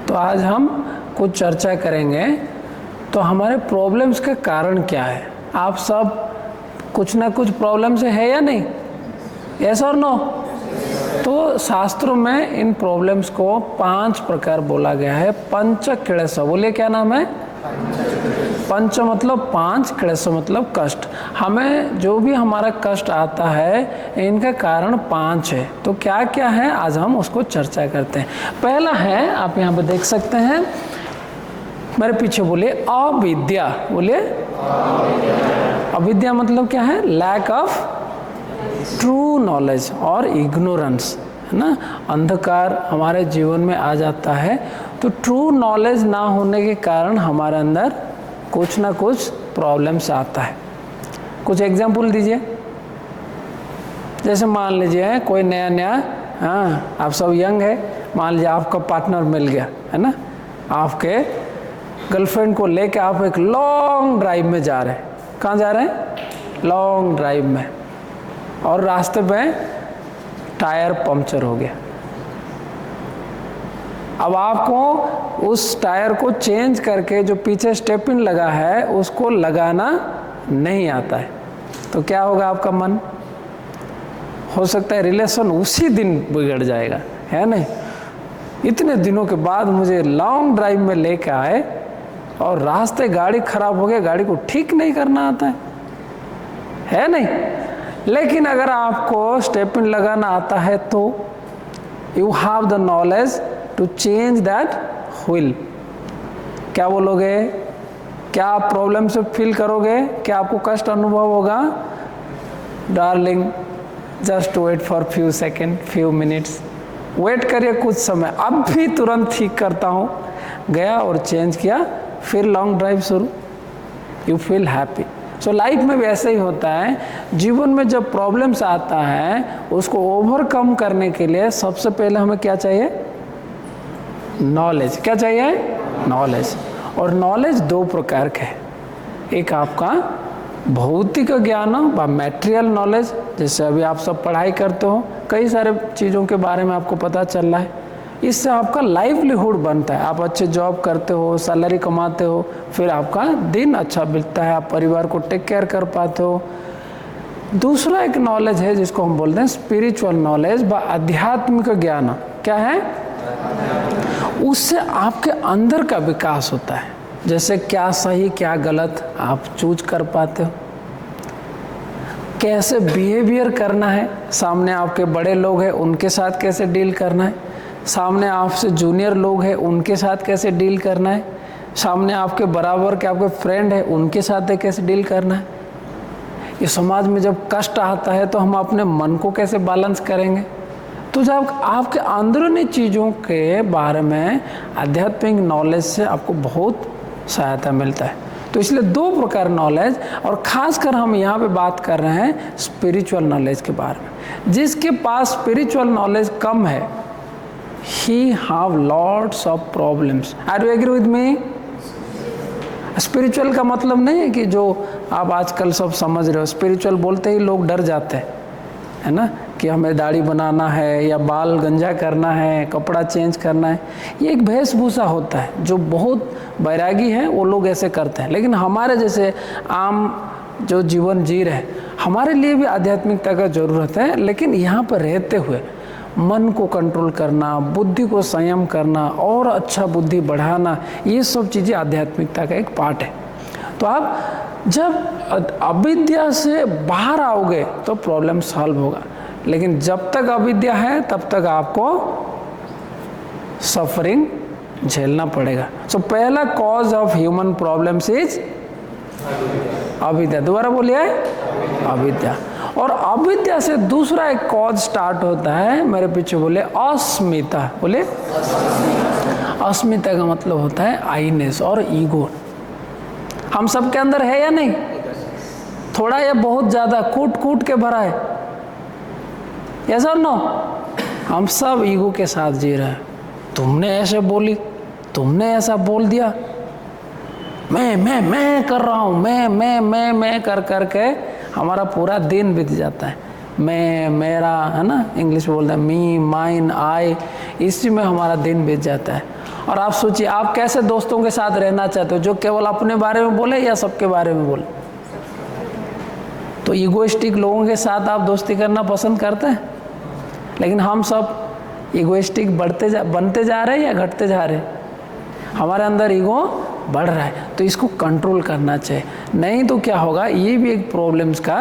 तो आज हम कुछ चर्चा करेंगे। तो हमारे प्रॉब्लम्स के कारण क्या है? आप सब कुछ ना कुछ प्रॉब्लम से है या नहीं? यस और नो? तो शास्त्रों में इन प्रॉब्लम्स को 5 प्रकार बोला गया है। पंच क्लेश, बोलिए क्या नाम है? पंच मतलब 5, क्लेश मतलब कष्ट। हमें जो भी हमारा कष्ट आता है इनका कारण 5 है। तो क्या क्या है आज हम उसको चर्चा करते हैं। पहला है, आप यहाँ पे देख सकते हैं, मेरे पीछे बोलिए अविद्या। बोलिए अविद्या मतलब क्या है? लैक ऑफ ट्रू नॉलेज और इग्नोरेंस, है ना। अंधकार हमारे जीवन में आ जाता है। तो ट्रू नॉलेज ना होने के कारण हमारे अंदर कुछ ना कुछ प्रॉब्लम्स आता है। कुछ एग्जाम्पल दीजिए। जैसे मान लीजिए कोई नया, हाँ आप सब यंग है, मान लीजिए आपका पार्टनर मिल गया, है ना। आपके गर्लफ्रेंड को लेके आप एक लॉन्ग ड्राइव में जा रहे हैं। कहाँ जा रहे हैं? लॉन्ग ड्राइव में। और रास्ते में टायर पंक्चर हो गया। अब आपको उस टायर को चेंज करके जो पीछे स्टेपिन लगा है उसको लगाना नहीं आता है। तो क्या होगा आपका मन? हो सकता है रिलेशन उसी दिन बिगड़ जाएगा, है नहीं। इतने दिनों के बाद मुझे लॉन्ग ड्राइव में लेके आए और रास्ते गाड़ी खराब हो गया, गाड़ी को ठीक नहीं करना आता है नहीं। लेकिन अगर आपको स्टेपिन लगाना आता है तो you have the knowledge to change that wheel. क्या बोलोगे? क्या आप प्रॉब्लम से फील करोगे? क्या आपको कष्ट अनुभव होगा? Darling just wait for few second, few minutes, wait करिए कुछ समय, अब भी तुरंत ठीक करता हूँ। गया और चेंज किया, फिर लॉन्ग ड्राइव शुरू। You feel happy. So life में भी ऐसे ही होता है। जीवन में जब प्रॉब्लम्स आता है उसको ओवरकम करने के लिए सबसे पहले हमें क्या चाहिए? नॉलेज। क्या चाहिए? नॉलेज। और नॉलेज 2 प्रकार के हैं। एक आपका भौतिक ज्ञान व मैटेरियल नॉलेज, जैसे अभी आप सब पढ़ाई करते हो, कई सारे चीज़ों के बारे में आपको पता चल रहा है। इससे आपका लाइवलीहुड बनता है। आप अच्छे जॉब करते हो, सैलरी कमाते हो, फिर आपका दिन अच्छा बीतता है, आप परिवार को टेक केयर कर पाते हो। दूसरा एक नॉलेज है जिसको हम बोलते हैं स्पिरिचुअल नॉलेज व आध्यात्मिक ज्ञान। क्या है? उससे आपके अंदर का विकास होता है। जैसे क्या सही क्या गलत आप चूज कर पाते हो, कैसे बिहेवियर करना है, सामने आपके बड़े लोग हैं उनके साथ कैसे डील करना है, सामने आपसे जूनियर लोग हैं उनके साथ कैसे डील करना है, सामने आपके बराबर के आपके फ्रेंड हैं उनके साथ कैसे डील करना है। ये समाज में जब कष्ट आता है तो हम अपने मन को कैसे बैलेंस करेंगे। तो जब आपके अंदरूनी चीज़ों के बारे में आध्यात्मिक नॉलेज से आपको बहुत सहायता मिलता है। तो इसलिए 2 प्रकार नॉलेज, और ख़ासकर हम यहाँ पे बात कर रहे हैं स्पिरिचुअल नॉलेज के बारे में। जिसके पास स्पिरिचुअल नॉलेज कम है, he have lots of problems. Are you agree with me? Spiritual का मतलब नहीं है कि जो आप आजकल सब समझ रहे हो। स्पिरिचुअल बोलते ही लोग डर जाते हैं, है ना, कि हमें दाढ़ी बनाना है या बाल गंजा करना है, कपड़ा चेंज करना है। ये एक वेशभूषा होता है। जो बहुत बैरागी है वो लोग ऐसे करते हैं। लेकिन हमारे जैसे आम जो जीवन जी रहे, हमारे लिए भी आध्यात्मिकता का ज़रूरत है। लेकिन यहाँ पर रहते हुए मन को कंट्रोल करना, बुद्धि को संयम करना और अच्छा बुद्धि बढ़ाना, ये सब चीज़ें आध्यात्मिकता का एक पार्ट है। तो आप जब अविद्या से बाहर आओगे तो प्रॉब्लम सॉल्व होगा। लेकिन जब तक अविद्या है तब तक आपको सफरिंग झेलना पड़ेगा। सो पहला cause of human problems is अविद्या। दोबारा बोलिए, अविद्या। और अविद्या से दूसरा एक कॉज स्टार्ट होता है, मेरे पीछे बोले अस्मिता। बोले अस्मिता का मतलब होता है आईनेस और ईगो। हम सब के अंदर है या नहीं? थोड़ा या बहुत ज़्यादा कूट कूट के भरा है। यस और नो? हम सब ईगो के साथ जी रहे हैं। तुमने ऐसे बोली, तुमने ऐसा बोल दिया, मैं कर रहा हूँ, मैं कर करके हमारा पूरा दिन बीत जाता है। मैं, मेरा, है ना, इंग्लिश बोलते हैं मी, माइन, आई, इसी में हमारा दिन बीत जाता है। और आप सोचिए आप कैसे दोस्तों के साथ रहना चाहते हो, जो केवल अपने बारे में बोले या सबके बारे में बोले? तो ईगोइस्टिक लोगों के साथ आप दोस्ती करना पसंद करते हैं, लेकिन हम सब ईगोइस्टिक बनते जा रहे हैं या घटते जा रहे हैं? हमारे अंदर ईगो बढ़ रहा है, तो इसको कंट्रोल करना चाहिए, नहीं तो क्या होगा, ये भी एक प्रॉब्लम्स का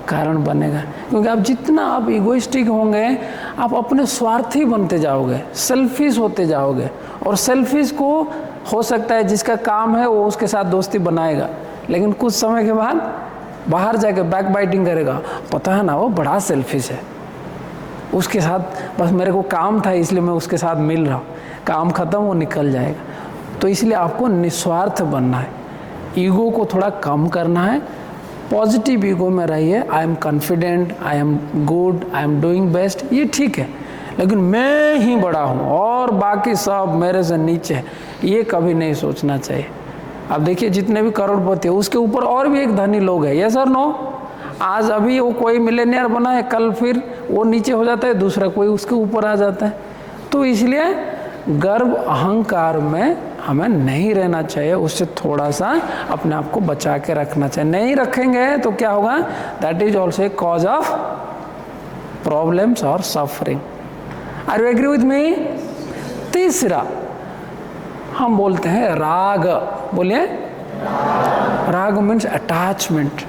कारण बनेगा। क्योंकि आप जितना आप ईगोइस्टिक होंगे आप अपने स्वार्थी बनते जाओगे, सेल्फिश होते जाओगे, और सेल्फिश को हो सकता है जिसका काम है वो उसके साथ दोस्ती बनाएगा, लेकिन कुछ समय के बाद बाहर जाके बैक बाइटिंग करेगा, पता है ना वो बड़ा सेल्फिश है, उसके साथ बस मेरे को काम था इसलिए मैं उसके साथ मिल रहा हूँ, काम खत्म वो निकल जाएगा। तो इसलिए आपको निस्वार्थ बनना है, ईगो को थोड़ा कम करना है, पॉजिटिव ईगो में रहिए। I am confident, I am good, I am doing best, ये ठीक है, लेकिन मैं ही बड़ा हूँ और बाकी सब मेरे से नीचे है, ये कभी नहीं सोचना चाहिए। अब देखिए जितने भी करोड़पति है उसके ऊपर और भी एक धनी लोग हैं, यस और नो? आज अभी वो कोई मिलेनियर बना है, कल फिर वो नीचे हो जाता है, दूसरा कोई उसके ऊपर आ जाता है। तो इसलिए गर्व अहंकार में हमें नहीं रहना चाहिए, उससे थोड़ा सा अपने आप को बचा के रखना चाहिए। नहीं रखेंगे तो क्या होगा, that is also a cause of problems और suffering. Are you agree with me? तीसरा हम बोलते हैं राग। बोलिए, राग मीन्स अटैचमेंट।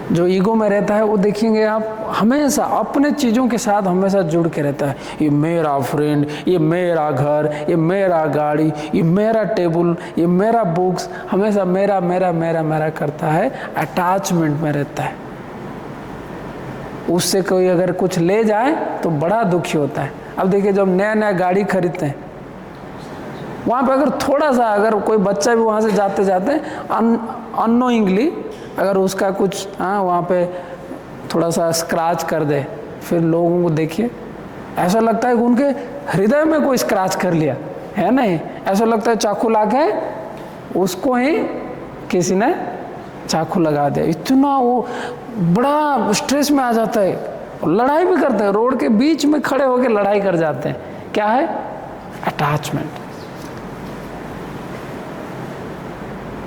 जो ईगो में रहता है वो देखेंगे आप हमेशा अपने चीज़ों के साथ हमेशा जुड़ के रहता है, ये मेरा फ्रेंड, ये मेरा घर, ये मेरा गाड़ी, ये मेरा टेबल, ये मेरा बुक्स, हमेशा मेरा मेरा मेरा मेरा करता है, अटैचमेंट में रहता है। उससे कोई अगर कुछ ले जाए तो बड़ा दुखी होता है। अब देखिए जब नया नया गाड़ी खरीदते हैं, वहाँ पे अगर थोड़ा सा अगर कोई बच्चा भी वहाँ से जाते जाते अननोइंगली अगर उसका कुछ वहाँ पे थोड़ा सा स्क्रैच कर दे, फिर लोगों को देखिए ऐसा लगता है कि उनके हृदय में कोई स्क्रैच कर लिया है, नहीं ऐसा लगता है चाकू लाके उसको ही किसी ने चाकू लगा दिया। इतना वो बड़ा स्ट्रेस में आ जाता है, लड़ाई भी करते हैं, रोड के बीच में खड़े होकर लड़ाई कर जाते हैं। क्या है? अटैचमेंट।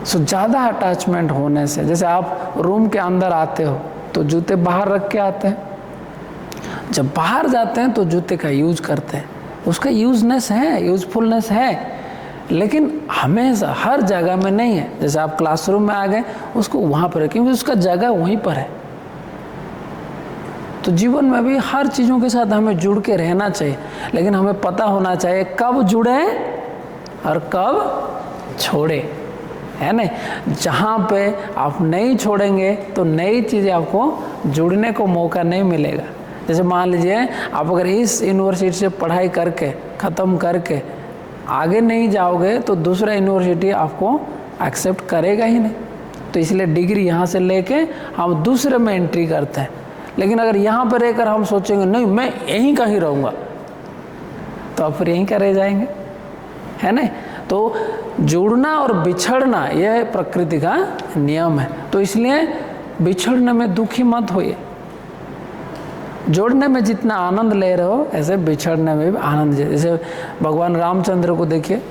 सो ज़्यादा अटैचमेंट होने से, जैसे आप रूम के अंदर आते हो तो जूते बाहर रख के आते हैं, जब बाहर जाते हैं तो जूते का यूज करते हैं, उसका यूजनेस है, यूजफुलनेस है, लेकिन हमेशा हर जगह में नहीं है। जैसे आप क्लासरूम में आ गए उसको वहाँ पर रखें, उसका जगह वहीं पर है। तो जीवन में भी हर चीज़ों के साथ हमें जुड़ के रहना चाहिए, लेकिन हमें पता होना चाहिए कब जुड़े और कब छोड़े, है ना? जहाँ पे आप नहीं छोड़ेंगे तो नई चीज़ें आपको जुड़ने को मौका नहीं मिलेगा। जैसे मान लीजिए आप अगर इस यूनिवर्सिटी से पढ़ाई करके ख़त्म करके आगे नहीं जाओगे तो दूसरा यूनिवर्सिटी आपको एक्सेप्ट करेगा ही नहीं। तो इसलिए डिग्री यहाँ से लेके हम दूसरे में एंट्री करते हैं, लेकिन अगर यहाँ पर रहकर हम सोचेंगे नहीं मैं यहीं का ही रहूँगा, तो आप फिर यहीं का रह जाएंगे, है ना? तो जुड़ना और बिछड़ना यह प्रकृति का नियम है। तो इसलिए बिछड़ने में दुखी मत होइए, जोड़ने में जितना आनंद ले रहे हो ऐसे बिछड़ने में भी आनंद। जैसे भगवान रामचंद्र को देखिए,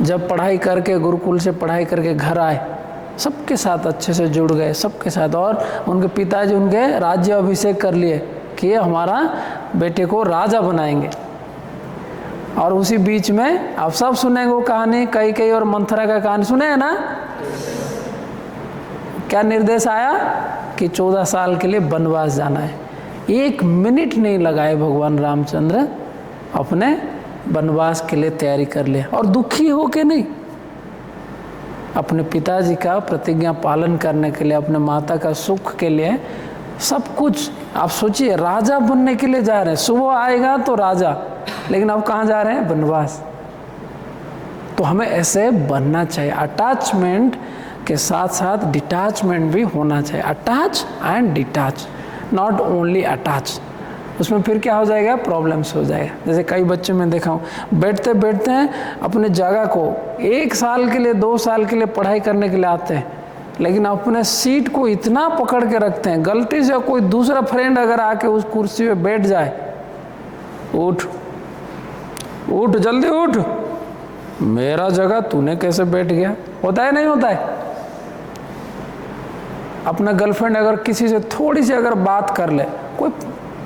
जब पढ़ाई करके गुरुकुल से पढ़ाई करके घर आए, सबके साथ अच्छे से जुड़ गए, सबके साथ, और उनके पिताजी उनके राज्य अभिषेक कर लिए कि ये हमारा बेटे को राजा बनाएंगे। और उसी बीच में आप सब सुनेंगे वो कहानी, कैकेयी और मंथरा का कहानी सुने है ना? क्या निर्देश आया कि 14 साल के लिए वनवास जाना है। 1 मिनट नहीं लगाए भगवान रामचंद्र अपने वनवास के लिए तैयारी कर लिया, और दुखी हो के नहीं, अपने पिताजी का प्रतिज्ञा पालन करने के लिए, अपने माता का सुख के लिए, सब कुछ। आप सोचिए राजा बनने के लिए जा रहे हैं, सुबह आएगा तो राजा, लेकिन अब कहाँ जा रहे हैं? वनवास। तो हमें ऐसे बनना चाहिए। अटैचमेंट के साथ साथ डिटैचमेंट भी होना चाहिए। Attach and detach, not only attach. उसमें फिर क्या हो जाएगा? प्रॉब्लम्स हो जाएगा। जैसे कई बच्चों में देखा हूँ, बैठते बैठते हैं अपने जगह को 1 साल के लिए 2 साल के लिए पढ़ाई करने के लिए आते हैं, लेकिन अपने सीट को इतना पकड़ के रखते हैं, गलती से कोई दूसरा फ्रेंड अगर आके उस कुर्सी पे बैठ जाए, उठ उठ जल्दी उठ, मेरा जगह तूने कैसे बैठ गया। होता है नहीं होता है? अपना गर्लफ्रेंड अगर किसी से थोड़ी सी अगर बात कर ले, कोई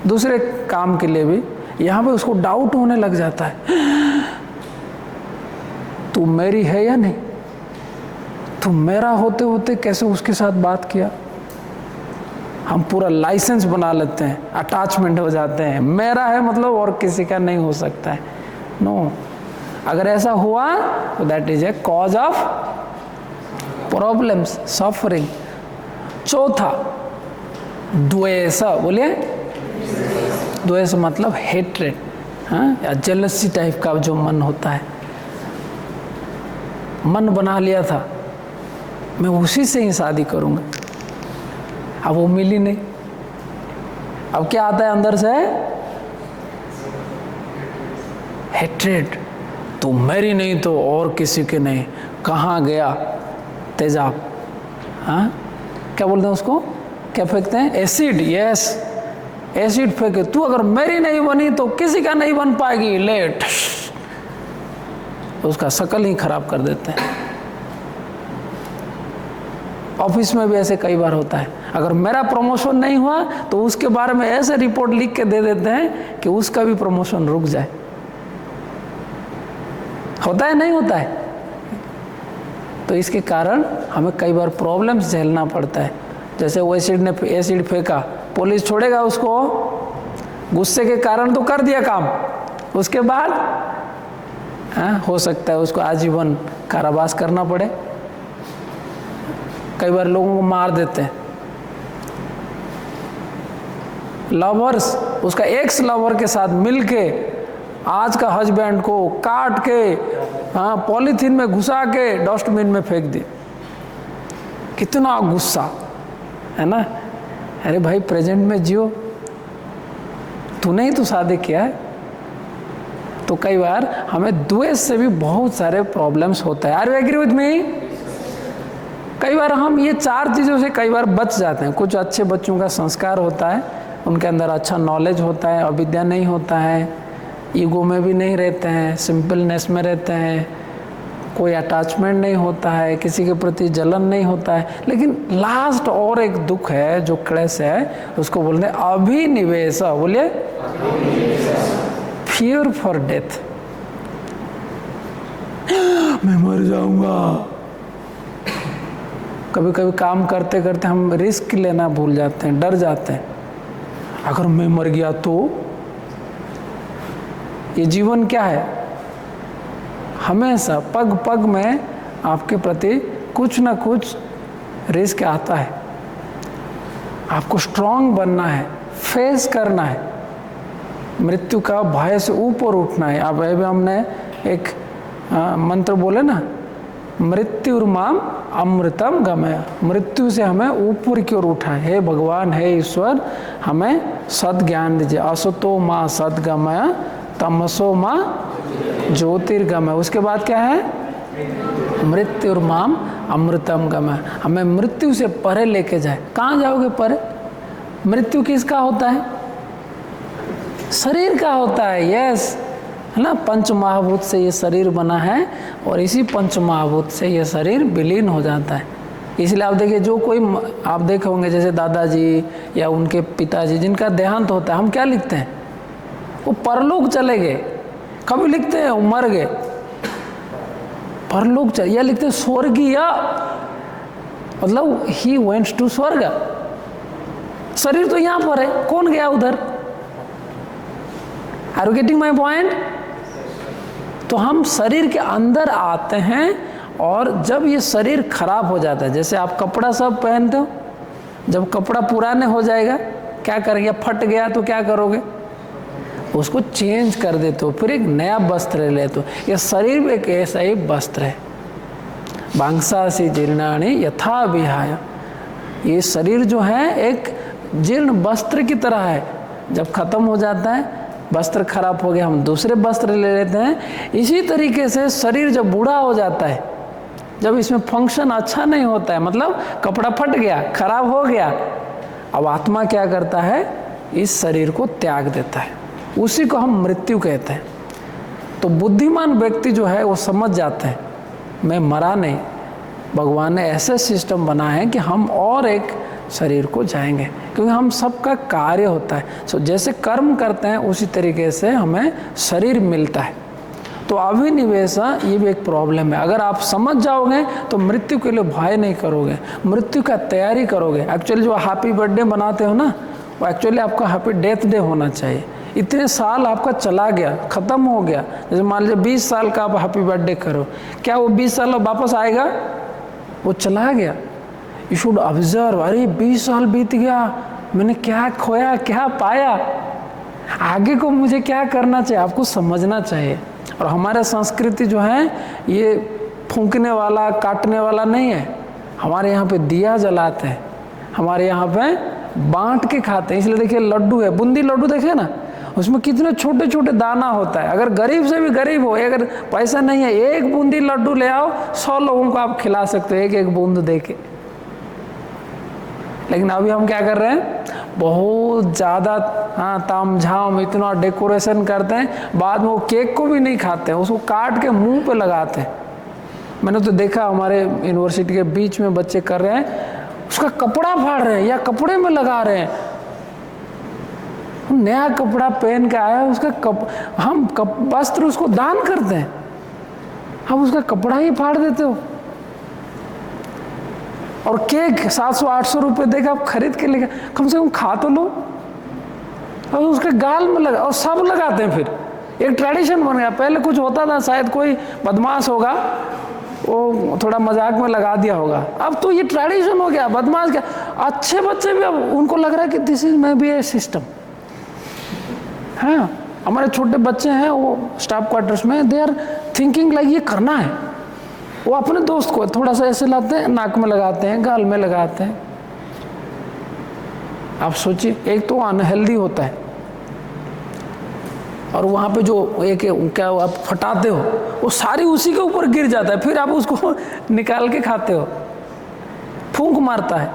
दूसरे काम के लिए भी, यहाँ पे उसको डाउट होने लग जाता है, तू मेरी है या नहीं, तू मेरा होते होते कैसे उसके साथ बात किया। हम पूरा लाइसेंस बना लेते हैं, अटैचमेंट हो जाते हैं, मेरा है मतलब और किसी का नहीं हो सकता है। नो, अगर ऐसा हुआ तो that is a cause of problems, suffering. चौथा, द्वेष। बोलिए, द्वेष मतलब हेट्रेड, हाँ, या जेलसी टाइप का जो मन होता है। मन बना लिया था मैं उसी से ही शादी करूंगा, अब वो मिली नहीं, अब क्या आता है अंदर से? हेट्रेड, तू मेरी नहीं तो और किसी के नहीं। कहाँ गया तेजाब, हाँ, क्या बोलते हैं उसको, क्या फेंकते हैं? एसिड। यस, एसिड फेंके, तू अगर मेरी नहीं बनी तो किसी का नहीं बन पाएगी, लेट, उसका शकल ही खराब कर देते हैं। ऑफिस में भी ऐसे कई बार होता है, अगर मेरा प्रमोशन नहीं हुआ तो उसके बारे में ऐसे रिपोर्ट लिख के दे देते हैं कि उसका भी प्रमोशन रुक जाए। होता है नहीं होता है? तो इसके कारण हमें कई बार प्रॉब्लम्स झेलना पड़ता है। जैसे वो एसिड ने एसिड फेंका, पुलिस छोड़ेगा उसको? गुस्से के कारण तो कर दिया काम, उसके बाद हो सकता है उसको आजीवन कारावास करना पड़े। कई बार लोगों को मार देते हैं लवर्स, उसका एक्स लवर के साथ मिलके आज का हस्बैंड को काट के, हाँ, पॉलीथीन में घुसा के डस्टबिन में फेंक दी। कितना गुस्सा है ना। अरे भाई, प्रेजेंट में जियो, तूने ही तो शादी किया है। तो कई बार हमें द्वेष से भी बहुत सारे प्रॉब्लम्स होता है। Are you agree with me? कई बार हम ये चार चीज़ों से कई बार बच जाते हैं। कुछ अच्छे बच्चों का संस्कार होता है, उनके अंदर अच्छा नॉलेज होता है, अविद्या नहीं होता है, ईगो में भी नहीं रहते हैं, सिंपलनेस में रहते हैं, कोई अटैचमेंट नहीं होता है, किसी के प्रति जलन नहीं होता है। लेकिन लास्ट और एक दुख है जो क्लेश है, उसको बोलते हैं अभिनिवेश। बोलिए, फियर फॉर डेथ। मैं मर जाऊंगा। कभी कभी काम करते करते हम रिस्क लेना भूल जाते हैं, डर जाते हैं, अगर मैं मर गया तो। ये जीवन क्या है? हमेशा पग पग में आपके प्रति कुछ ना कुछ रिस्क आता है। आपको स्ट्रांग बनना है, फेस करना है, मृत्यु का भय से ऊपर उठना है। अब अभी हमने एक मंत्र बोले ना, मृत्युर्माम अमृतम गमय। मृत्यु से हमें ऊपर की ओर उठाए। हे भगवान, हे ईश्वर, हमें सद ज्ञान दीजिए। असतो माँ सदगमय, तमसो माँ ज्योतिर्गमय। उसके बाद क्या है? मृत्युर्माम अमृतम गमय। हमें मृत्यु से परे लेके जाए। कहाँ जाओगे परे? मृत्यु किसका होता है? शरीर का होता है। यस, है ना। पंच महाभूत से ये शरीर बना है और इसी पंच महाभूत से ये शरीर विलीन हो जाता है। इसलिए आप देखिए, जो कोई आप देखे होंगे जैसे दादाजी या उनके पिताजी जिनका देहांत होता है, हम क्या लिखते हैं? वो परलोक चले गए। कभी लिखते हैं वो मर गए, परलोक चले, या लिखते हैं स्वर्गीय, मतलब ही वेंट्स टू स्वर्ग। शरीर तो यहाँ पर है, कौन गया उधर? Are you getting my point? तो हम शरीर के अंदर आते हैं और जब ये शरीर खराब हो जाता है, जैसे आप कपड़ा सब पहनते हो, जब कपड़ा पुराने हो जाएगा क्या करेंगे? फट गया तो क्या करोगे? उसको चेंज कर देते हो, फिर एक नया वस्त्र लेते हो। ये शरीर भी एक ऐसा ही वस्त्र है। वांसासी जीर्णानि यथा विहाय। ये शरीर जो है एक जीर्ण वस्त्र की तरह है। जब खत्म हो जाता है, वस्त्र खराब हो गया, हम दूसरे वस्त्र ले लेते हैं। इसी तरीके से शरीर जब बूढ़ा हो जाता है, जब इसमें फंक्शन अच्छा नहीं होता है, मतलब कपड़ा फट गया, खराब हो गया, अब आत्मा क्या करता है? इस शरीर को त्याग देता है। उसी को हम मृत्यु कहते हैं। तो बुद्धिमान व्यक्ति जो है वो समझ जाते हैं मैं मरा नहीं, भगवान ने ऐसे सिस्टम बना है कि हम और एक शरीर को जाएंगे, क्योंकि हम सबका कार्य होता है। सो जैसे कर्म करते हैं उसी तरीके से हमें शरीर मिलता है। तो अभिनिवेश ये भी एक प्रॉब्लम है। अगर आप समझ जाओगे तो मृत्यु के लिए भय नहीं करोगे, मृत्यु का तैयारी करोगे। एक्चुअली जो हैप्पी बर्थडे बनाते हो ना, वो एक्चुअली आपका हैप्पी डेथ डे होना चाहिए। इतने साल आपका चला गया, ख़त्म हो गया। जैसे मान लीजिए 20 साल का आप हैप्पी बर्थडे करो, क्या वो 20 साल वापस आएगा? वो चला गया। यू शुड ऑब्जर्व, अरे 20 साल बीत गया, मैंने क्या खोया क्या पाया, आगे को मुझे क्या करना चाहिए, आपको समझना चाहिए। और हमारा संस्कृति जो है ये फूंकने वाला काटने वाला नहीं है। हमारे यहाँ पे दिया जलाते हैं, हमारे यहाँ पे बांट के खाते हैं। इसलिए देखिए लड्डू है, बूंदी लड्डू देखे ना, उसमें कितने छोटे छोटे दाना होता है। अगर गरीब से भी गरीब हो, अगर पैसा नहीं है, एक बूंदी लड्डू ले आओ, 100 लोगों को आप खिला सकते हो एक एक बूंद दे के। लेकिन अभी हम क्या कर रहे हैं, बहुत ज़्यादा ताम झाम इतना डेकोरेशन करते हैं, बाद में वो केक को भी नहीं खाते हैं, उसको काट के मुंह पे लगाते हैं। मैंने तो देखा हमारे यूनिवर्सिटी के बीच में बच्चे कर रहे हैं, उसका कपड़ा फाड़ रहे हैं या कपड़े में लगा रहे हैं। नया कपड़ा पहन के आया, उसका हम वस्त्र उसको दान करते हैं, हम उसका कपड़ा ही फाड़ देते हो। और केक 700-800 रुपये देकर आप खरीद के लेकर, कम से कम खा तो लो। और उसके गाल में लगा, और सब लगाते हैं। फिर एक ट्रेडिशन बन गया। पहले कुछ होता था, शायद कोई बदमाश होगा वो थोड़ा मजाक में लगा दिया होगा, अब तो ये ट्रेडिशन हो गया। बदमाश क्या, अच्छे बच्चे भी अब उनको लग रहा है कि this is may be A system. हाँ, हमारे छोटे बच्चे हैं वो स्टाफ क्वार्टर्स में, दे आर थिंकिंग लाइक ये करना है। वो अपने दोस्त को थोड़ा सा ऐसे लाते हैं, नाक में लगाते हैं, गाल में लगाते हैं। आप सोचिए, एक तो अनहेल्दी होता है, और वहाँ पे जो एक क्या आप फटाते हो वो सारी उसी के ऊपर गिर जाता है, फिर आप उसको निकाल के खाते हो, फूंक मारता है।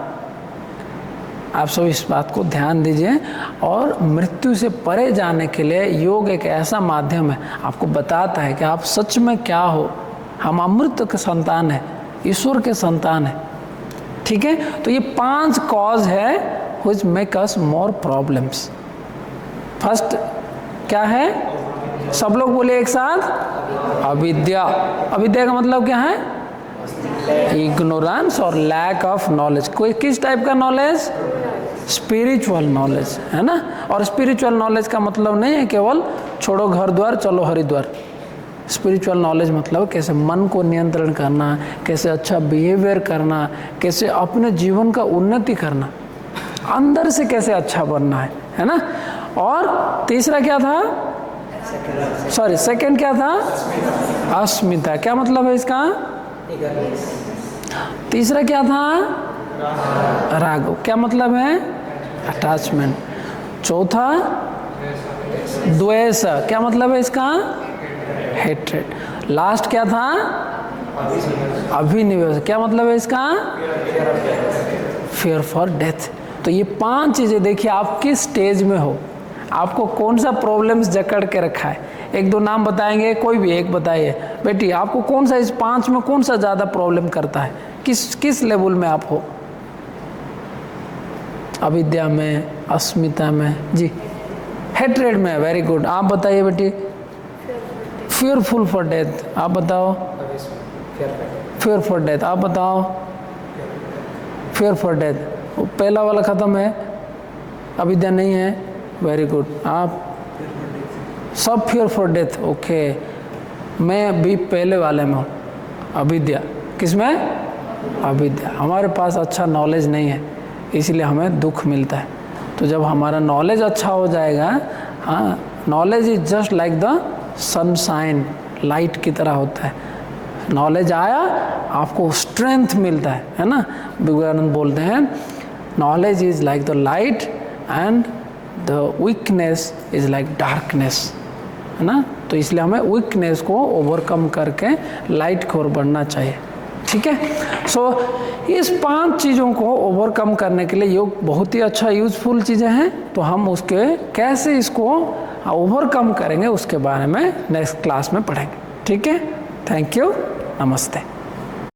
आप सब इस बात को ध्यान दीजिए। और मृत्यु से परे जाने के लिए योग एक ऐसा माध्यम है, आपको बताता है कि आप सच में क्या हो। हम अमृत के संतान है, ईश्वर के संतान है। ठीक है, तो ये 5 कॉज है which make us more problems. First क्या है, सब लोग बोले एक साथ, अविद्या। अविद्या का मतलब क्या है, इग्नोरेंस और लैक ऑफ नॉलेज। कोई किस टाइप का नॉलेज, स्पिरिचुअल नॉलेज, है ना। और स्पिरिचुअल नॉलेज का मतलब नहीं है केवल छोड़ो घर द्वार चलो हरिद्वार। स्पिरिचुअल नॉलेज मतलब कैसे मन को नियंत्रण करना, कैसे अच्छा बिहेवियर करना, कैसे अपने जीवन का उन्नति करना, अंदर से कैसे अच्छा बनना है ना। और तीसरा क्या था, सॉरी सेकंड क्या था, अस्मिता। क्या मतलब है इसका, तीसरा क्या था, राग। क्या मतलब है, अटैचमेंट। चौथा द्वेष। क्या मतलब है इसका, हेट्रेड। लास्ट क्या था, अभिनिवेश। क्या मतलब है इसका, फियर फॉर डेथ। तो ये 5 चीजें देखिए आप किस स्टेज में हो, आपको कौन सा प्रॉब्लम्स जकड़ के रखा है। 1-2 नाम बताएंगे, कोई भी एक बताइए बेटी, आपको कौन सा इस 5 में कौन सा ज्यादा प्रॉब्लम करता है, किस लेवल में आप हो। अविद्या में, अस्मिता में, जी हेट्रेड में। वेरी गुड, आप बताइए बेटी। फियरफुल फॉर डेथ, आप बताओ। फियर फॉर डेथ, आप बताओ। फियर फॉर डेथ, पहला वाला खत्म है, अविद्या नहीं है। वेरी गुड, आप सब फियर फॉर डेथ। ओके, मैं भी पहले वाले में हूँ, अविद्या। किसमें, अविद्या। हमारे पास अच्छा नॉलेज नहीं है, इसलिए हमें दुख मिलता है। तो जब हमारा नॉलेज अच्छा हो जाएगा, हाँ, knowledge is just like the sunshine, light की तरह होता है। नॉलेज आया, आपको स्ट्रेंथ मिलता है ना। विवेकानंद बोलते हैं, knowledge is like the light and the weakness is like darkness, है ना। तो इसलिए हमें वीकनेस को ओवरकम करके लाइट की ओर बढ़ना चाहिए। ठीक है, सो इस 5 चीज़ों को ओवरकम करने के लिए योग बहुत ही अच्छा यूजफुल चीज़ें हैं। तो हम उसके कैसे इसको ओवरकम करेंगे उसके बारे में नेक्स्ट क्लास में पढ़ेंगे। ठीक है, थैंक यू, नमस्ते।